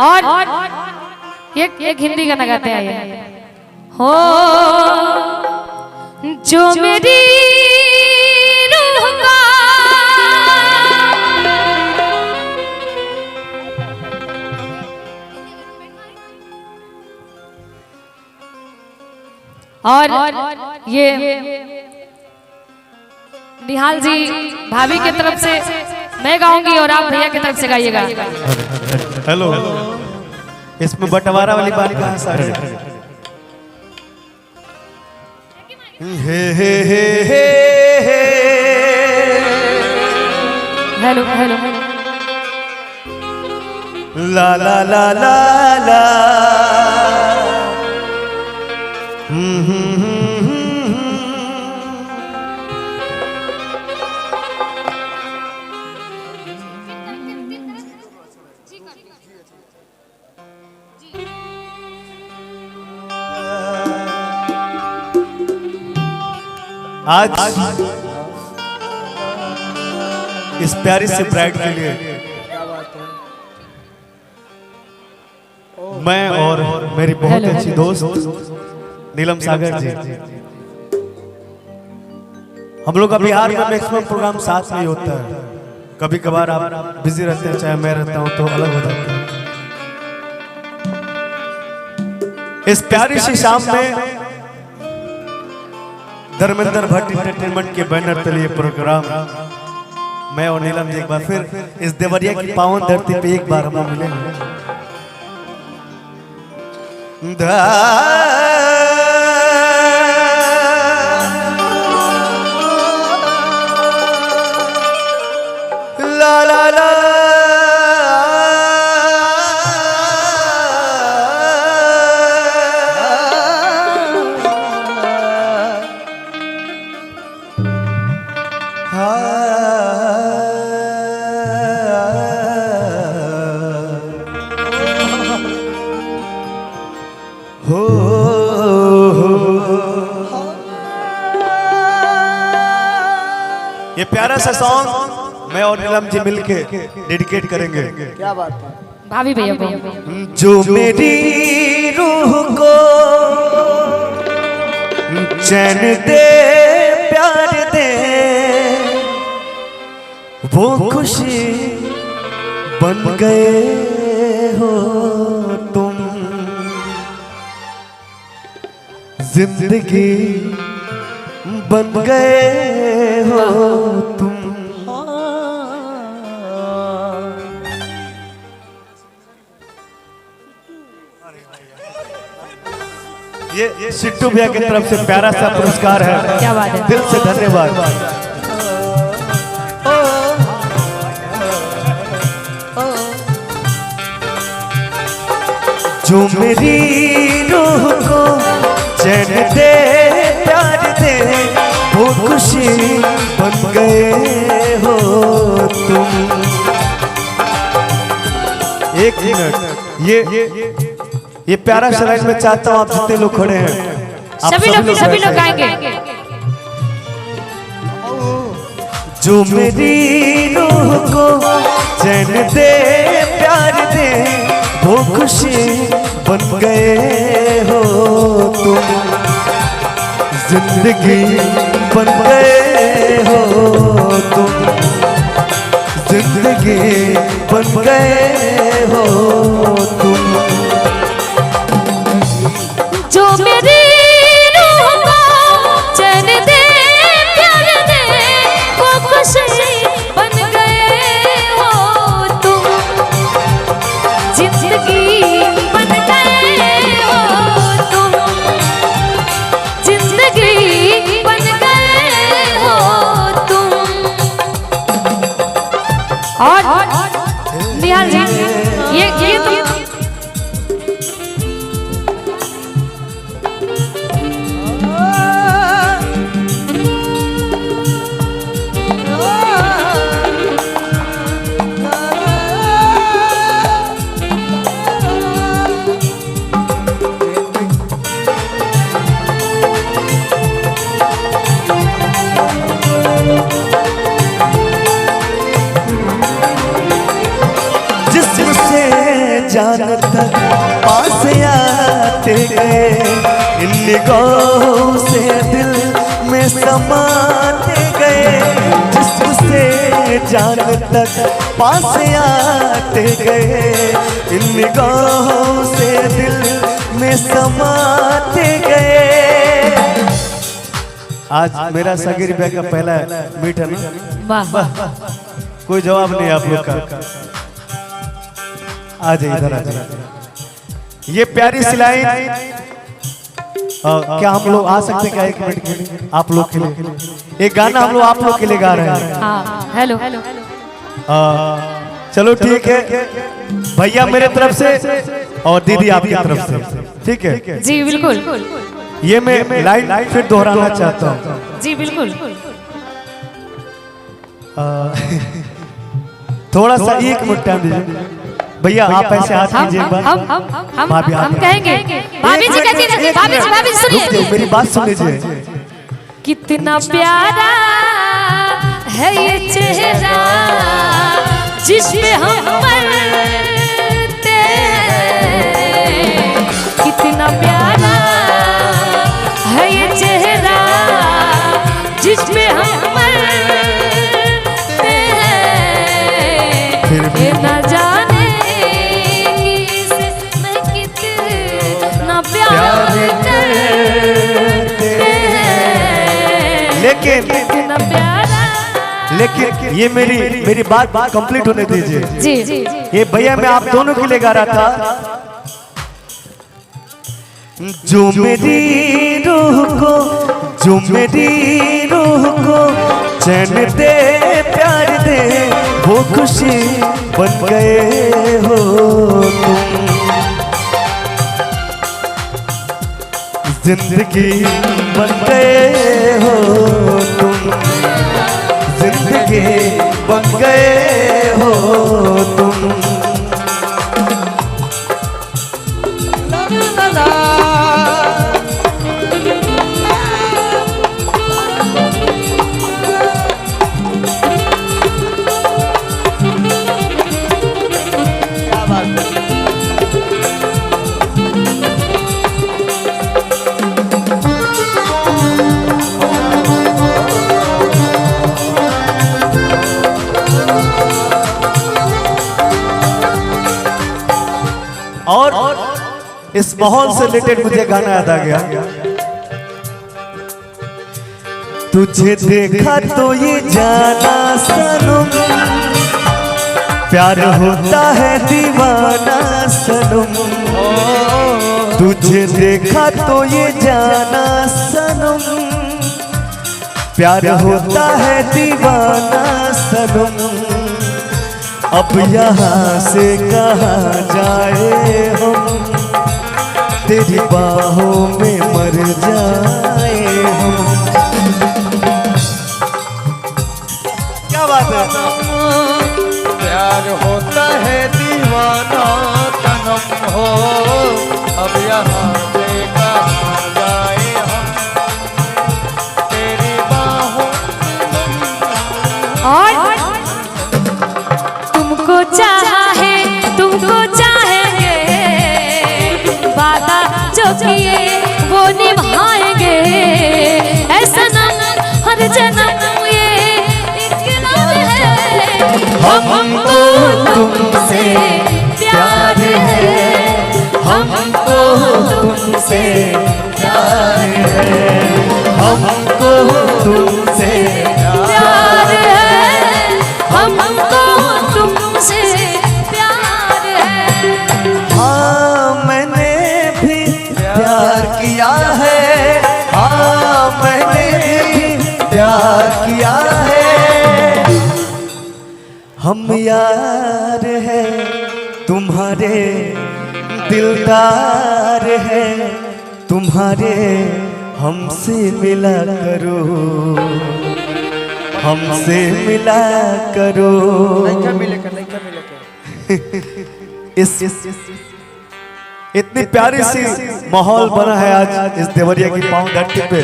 और एक हिंदी गाना गाते हैं हो जो मेरी रूह का और ये निहाल जी भाभी की तरफ से मैं गाऊंगी और आप भैया की तरफ से गाइएगा। हेलो, इसमें बंटवारा वाली बात कहाँ सारे? हे हे हे हे हेलो हेलो ला ला ला ला ला आज इस प्यारी से ब्राइड के लिए मैं और मेरी बहुत अच्छी दोस्त नीलम सागर जी, हम लोग का बिहार में मैक्सिमम प्रोग्राम साथ में ही होता है। कभी कभार आप बिजी रहते हैं, चाहे मैं रहता हूं तो अलग हो जाता है। इस प्यारी सी शाम में धर्मेंद्र भट्ट एंटरटेनमेंट के बैनर तले प्रोग्राम मैं और नीलम जी एक बार फिर इस देवरिया की पावन धरती पे एक बार हम मिलेंगे। ला ला ला ये प्यारा सा सॉन्ग मैं और नीलम जी मिलके डेडिकेट करेंगे। क्या बात है भाभी भैया को। जो मेरी रूह को चैन दे प्यार दे वो खुशी बन गए हो तुम, जिंदगी बन गए हो तुम। ये सिट्टू भैया की तरफ से प्यारा सा पुरस्कार है। क्या बात है, दिल से धन्यवाद। जो मेरी रूह को चैन दे प्यार दे वो खुशी बन गए हो तुम। एक मिनट, ये प्यारा सा लाइन में चाहता हूँ आप जितने लोग खड़े हैं सभी लोग गाएंगे। जो मेरी रूह को चैन दे प्यार दे वो खुशी बन गए हो तुम, जिंदगी बन गए हो तुम, जिंदगी बन गए हो तुम। जो मेरी रूह को चैन दे प्यार दे वो खुशी बन गए हो तुम, जिंदगी बन गए हो तुम, जिंदगी बन गए हो तुम। और निहाल जी ये तक पास आते गए, इन निगाहों से दिल में समाते गए, जिस्म से जान तक पास आते गए, इन निगाहों से दिल में समाते गए। आज मेरा सगीर भाई का पहला मीट है ना? वाह कोई जवाब नहीं आप लोग का। आ जाइए इधर, आ जाइए। ये प्यारी सिलाई क्या हम लोग आ सकते हैं क्या? एक मिनट के लिए आप लोग के लिए एक गाना हम लोग आप लोग के लिए गा रहे हैं। हाँ हेलो चलो ठीक है भैया मेरे तरफ से और दीदी आपकी तरफ से, ठीक है जी बिल्कुल ये मैं लाइन फिर दोहराना चाहता हूँ। जी बिल्कुल। थोड़ा सा एक मिनट टाइम दीजिए भैया, आप ऐसे हाथ कीजिए एक बार। हम कहेंगे भाभी जी कहती है, भाभी जी सुनिए मेरी बात सुन लीजिए। कितना प्यारा है ये चेहरा जिस पे हम मरते हैं, कितना प्यारा है ये चेहरा जिस पे हम मरते हैं, ये न जाने किसे मैं कितना प्यार करते हैं, लेकिन कितना प्यारा। लेकिन ये मेरी बात कंप्लीट होने दीजिए। जी ये भैया मैं आप दोनों के लिए गा रहा था। जो मेरी रूह को चैन दे प्यार दे, वो खुशी बन गए हो तुम, जिंदगी बन गए हो तुम, जिंदगी बन गए हो तुम। और इस माहौल से रिलेटेड मुझे गाना याद आ गया। तुझे देखा तो ये जाना सनम, प्यार होता है दीवाना सनम, तुझे देखा तो ये जाना सनम, प्यार होता है दीवाना सनम, अब यहाँ से कहाँ जाए हम, तेरी बाहों में मर जाए हम। क्या बात है? प्यार होता है दीवाना सनम हो, अब यहाँ से कहाँ जाए हम, तेरी बाहों और तुमको चाहेंगे, वादा जो किए वो निभाएंगे, ऐसा सनम हर जन्म ये इकरार है, हमको तुमसे प्यार है, हमको तुमसे प्यार है, हमको तुमसे प्यार है, हमको तुमसे प्यार है। हाँ मैंने भी प्यार किया है, हाँ मैंने भी प्यार किया है, हम यार हैं तुम्हारे दिलदार हैं, तुम्हारे हमसे मिला करो, हमसे मिला करो। इस इतनी प्यारी सी माहौल बना है आज इस देवरिया की पावन धरती पे,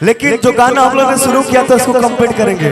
लेकिन जो गाना हम लोगों ने शुरू किया था उसको कंप्लीट करेंगे।